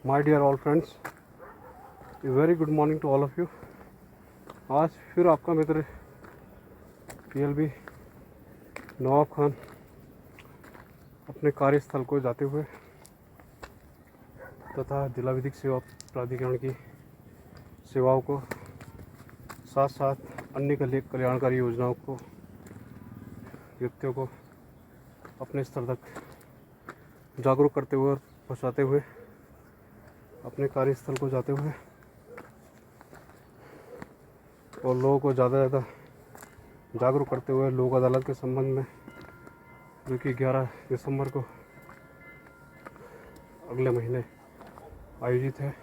My dear all friends, very good morning to all of you. आज फिर आपका मित्र PLB नवाब खान अपने कार्यस्थल को जाते हुए तथा जिला विधिक सेवा प्राधिकरण की सेवाओं को साथ साथ अन्य कल्याणकारी योजनाओं को व्यक्तियों को अपने स्तर तक जागरूक करते हुए और पहुँचाते हुए अपने कार्यस्थल को जाते हुए और लोगों को ज़्यादा से ज़्यादा जागरूक करते हुए लोक अदालत के संबंध में, जो कि 11 दिसंबर को अगले महीने आयोजित है,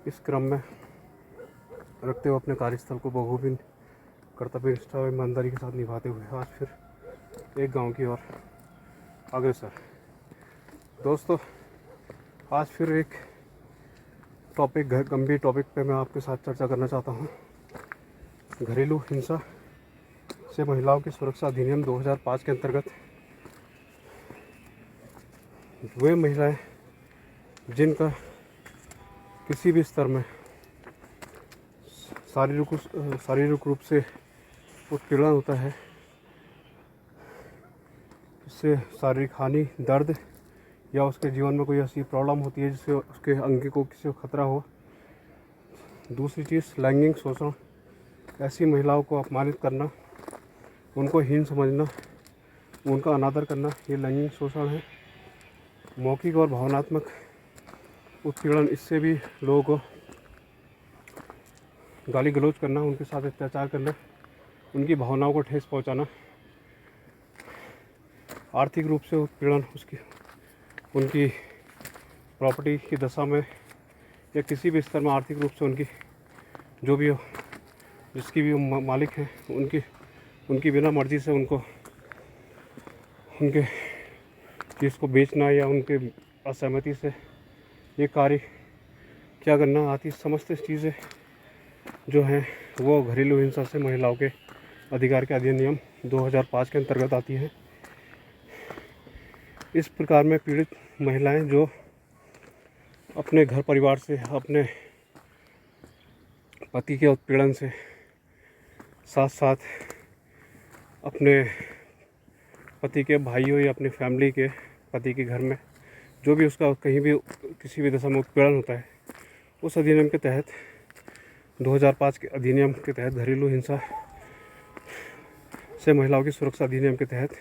इस क्रम में रखते हुए अपने कार्यस्थल को बखूबी कर्तव्य निष्ठा और ईमानदारी के साथ निभाते हुए आज फिर एक गांव की ओर अग्रसर। दोस्तों, आज फिर एक गंभीर टॉपिक पे मैं आपके साथ चर्चा करना चाहता हूँ। घरेलू हिंसा से महिलाओं की सुरक्षा अधिनियम 2005 के अंतर्गत वे महिलाएं जिनका किसी भी स्तर में शारीरिक रूप से उत्पीड़न होता है, इससे शारीरिक हानि, दर्द या उसके जीवन में कोई ऐसी प्रॉब्लम होती है जिससे उसके अंग को किसी को खतरा हो। दूसरी चीज़, लैंगिक शोषण, ऐसी महिलाओं को अपमानित करना, उनको हीन समझना, उनका अनादर करना, ये लैंगिक शोषण है। मौखिक और भावनात्मक उत्पीड़न, इससे भी लोगों को गाली गलौज करना, उनके साथ अत्याचार करना, उनकी भावनाओं को ठेस पहुंचाना। आर्थिक रूप से उत्पीड़न, उनकी प्रॉपर्टी की दशा में या किसी भी स्तर में आर्थिक रूप से उनकी जो भी हो, जिसकी भी मालिक है, उनकी बिना मर्जी से उनको उनके चीज़ को बेचना या उनके असहमति से ये कार्य क्या करना, आती समस्त चीज़ें जो हैं वो घरेलू हिंसा से महिलाओं के अधिकार के अधिनियम 2005 के अंतर्गत आती हैं। इस प्रकार में पीड़ित महिलाएं जो अपने घर परिवार से, अपने पति के उत्पीड़न से, साथ साथ अपने पति के भाइयों या अपनी फैमिली के पति के घर में जो भी उसका कहीं भी किसी भी दशा में उत्पीड़न होता है, उस अधिनियम के तहत 2005 के अधिनियम के तहत घरेलू हिंसा से महिलाओं की सुरक्षा अधिनियम के तहत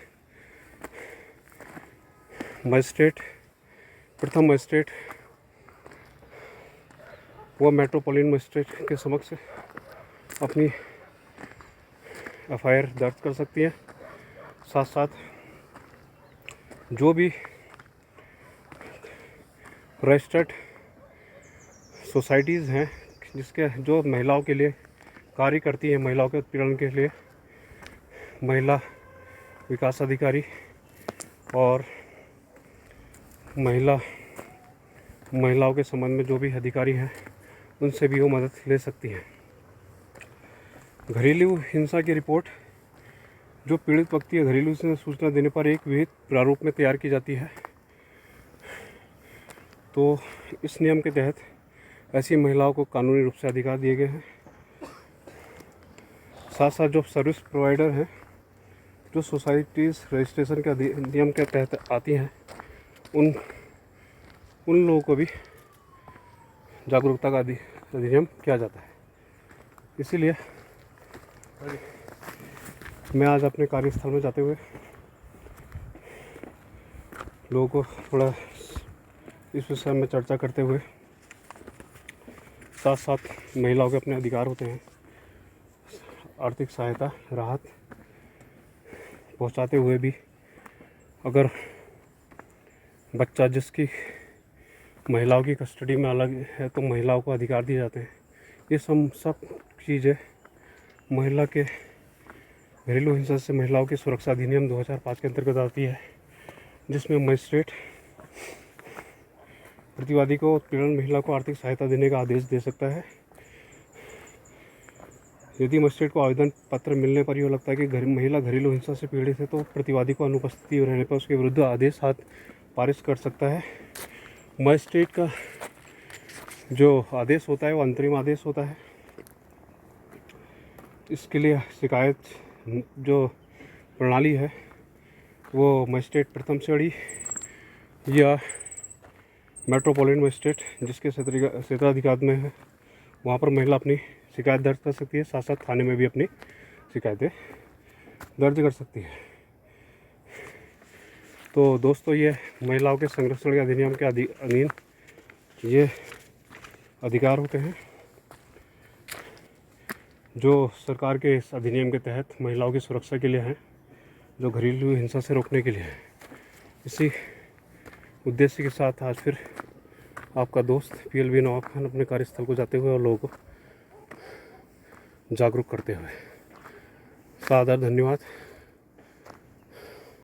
प्रथम मजिस्ट्रेट व मेट्रोपॉलिटन मजिस्ट्रेट के समक्ष अपनी FIR दर्ज कर सकती है। साथ साथ जो भी रजिस्टर्ड सोसाइटीज़ हैं जो महिलाओं के लिए कार्य करती हैं, महिलाओं के उत्पीड़न के लिए, महिला विकास अधिकारी और महिलाओं के संबंध में जो भी अधिकारी हैं, उनसे भी वो मदद ले सकती हैं। घरेलू हिंसा की रिपोर्ट जो पीड़ित व्यक्ति घरेलू हिंसा की सूचना देने पर एक विहित प्रारूप में तैयार की जाती है। तो इस नियम के तहत ऐसी महिलाओं को कानूनी रूप से अधिकार दिए गए हैं। साथ साथ जो सर्विस प्रोवाइडर हैं, जो सोसाइटीज़ रजिस्ट्रेशन के नियम के तहत आती हैं, उन लोगों को भी जागरूकता का अधिनियम किया जाता है। इसीलिए मैं आज अपने कार्यस्थल में जाते हुए लोगों को थोड़ा इस विषय में चर्चा करते हुए, साथ साथ महिलाओं के अपने अधिकार होते हैं, आर्थिक सहायता, राहत पहुंचाते हुए भी, अगर बच्चा जिसकी महिलाओं की कस्टडी में अलग है तो महिलाओं को अधिकार दिए जाते हैं। ये सब चीज़ें महिला के घरेलू हिंसा से महिलाओं की सुरक्षा अधिनियम 2005 के अंतर्गत आती है, जिसमें मजिस्ट्रेट प्रतिवादी को उत्पीड़न महिला को आर्थिक सहायता देने का आदेश दे सकता है। यदि मजिस्ट्रेट को आवेदन पत्र मिलने पर यह लगता है कि महिला घरेलू हिंसा से पीड़ित है, तो प्रतिवादी को अनुपस्थिति रहने पर उसके विरुद्ध आदेश पारित कर सकता है मजिस्ट्रेट का जो आदेश होता है वो अंतरिम आदेश होता है। इसके लिए शिकायत जो प्रणाली है वो मजिस्ट्रेट प्रथम श्रेणी या मेट्रोपॉलिटन मजिस्ट्रेट जिसके क्षेत्राधिकार में है वहाँ पर महिला अपनी शिकायत दर्ज कर सकती है। साथ साथ थाने में भी अपनी शिकायतें दर्ज कर सकती है। तो दोस्तों, ये महिलाओं के संरक्षण के अधिनियम के अधीन ये अधिकार होते हैं जो सरकार के इस अधिनियम के तहत महिलाओं की सुरक्षा के लिए हैं, जो घरेलू हिंसा से रोकने के लिए है। इसी उद्देश्य के साथ आज फिर आपका दोस्त PLV नवाब खान अपने कार्यस्थल को जाते हुए और लोगों को जागरूक करते हुए। सादर धन्यवाद।